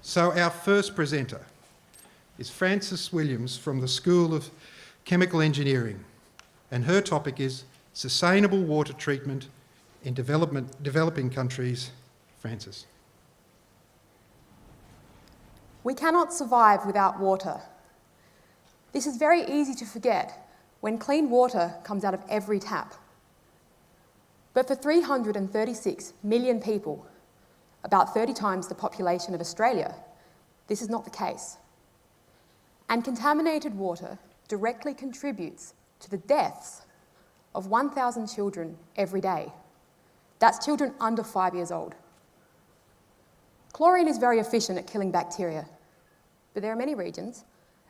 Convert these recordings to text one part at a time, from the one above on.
So our first presenter is Frances Williams from the School of Chemical Engineering, and her topic is Sustainable Water Treatment in Developing Countries. Frances. We cannot survive without water. This is very easy to forget when clean water comes out of every tap. But for 336 million people, about 30 times the population of Australia, this is not the case. And contaminated water directly contributes to the deaths of 1,000 children every day. That's children under 5 years old. Chlorine is very efficient at killing bacteria, but there are many regions,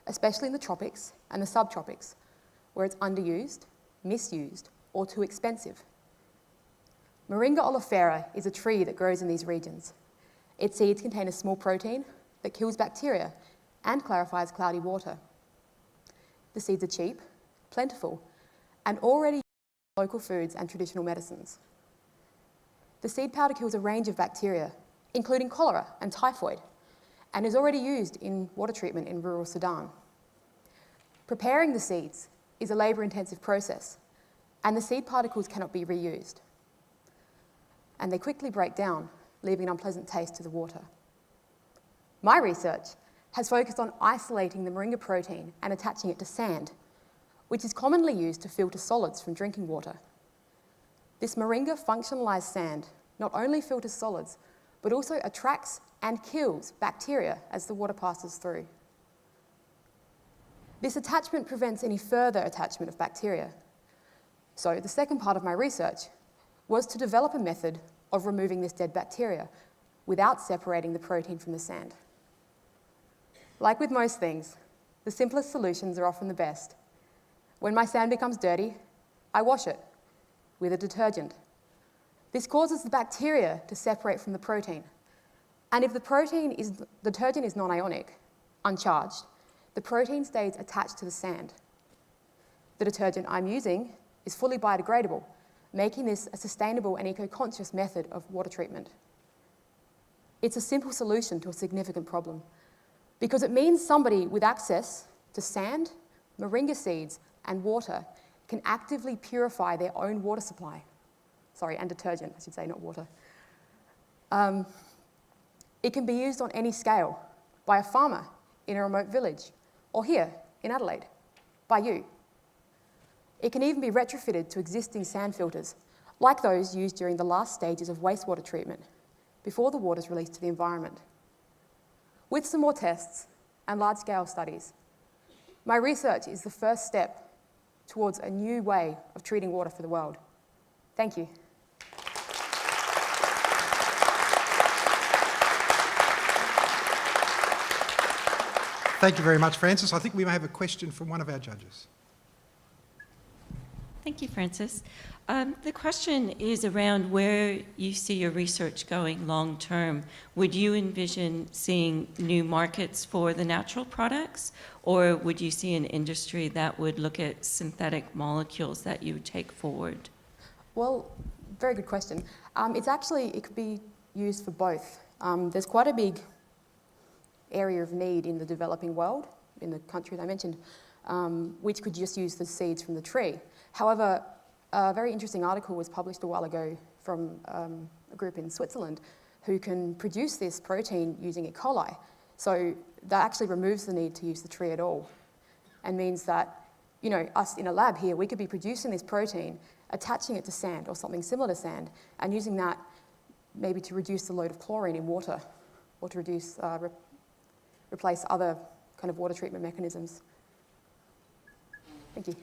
especially in the tropics and the subtropics, where it's underused, misused, or too expensive. Moringa oleifera is a tree that grows in these regions. Its seeds contain a small protein that kills bacteria and clarifies cloudy water. The seeds are cheap, plentiful, and already used in local foods and traditional medicines. The seed powder kills a range of bacteria, including cholera and typhoid, and is already used in water treatment in rural Sudan. Preparing the seeds is a labour-intensive process, and the seed particles cannot be reused. And they quickly break down, leaving an unpleasant taste to the water. My research has focused on isolating the moringa protein and attaching it to sand, which is commonly used to filter solids from drinking water. This moringa functionalised sand not only filters solids, but also attracts and kills bacteria as the water passes through. This attachment prevents any further attachment of bacteria. So the second part of my research was to develop a method of removing this dead bacteria without separating the protein from the sand. Like with most things, the simplest solutions are often the best. When my sand becomes dirty, I wash it with a detergent. This causes the bacteria to separate from the protein. And if the detergent is non-ionic, uncharged, the protein stays attached to the sand. The detergent I'm using is fully biodegradable, making this a sustainable and eco-conscious method of water treatment. It's a simple solution to a significant problem because it means somebody with access to sand, moringa seeds, and water can actively purify their own water supply. And detergent, I should say, not water. It can be used on any scale by a farmer in a remote village, or here in Adelaide, by you. It can even be retrofitted to existing sand filters, like those used during the last stages of wastewater treatment, before the water is released to the environment. With some more tests and large-scale studies, my research is the first step towards a new way of treating water for the world. Thank you. Thank you very much, Frances. I think we may have a question from one of our judges. Thank you, Frances. The question is around where you see your research going long term. Would you envision seeing new markets for the natural products, or would you see an industry that would look at synthetic molecules that you would take forward? Well, very good question. It could be used for both. There's quite a big area of need in the developing world, in the countries I mentioned, which could just use the seeds from the tree. However, a very interesting article was published a while ago from a group in Switzerland who can produce this protein using E. coli. So that actually removes the need to use the tree at all, and means that, us in a lab here, we could be producing this protein, attaching it to sand or something similar to sand, and using that maybe to reduce the load of chlorine in water, or to replace other kind of water treatment mechanisms. Thank you.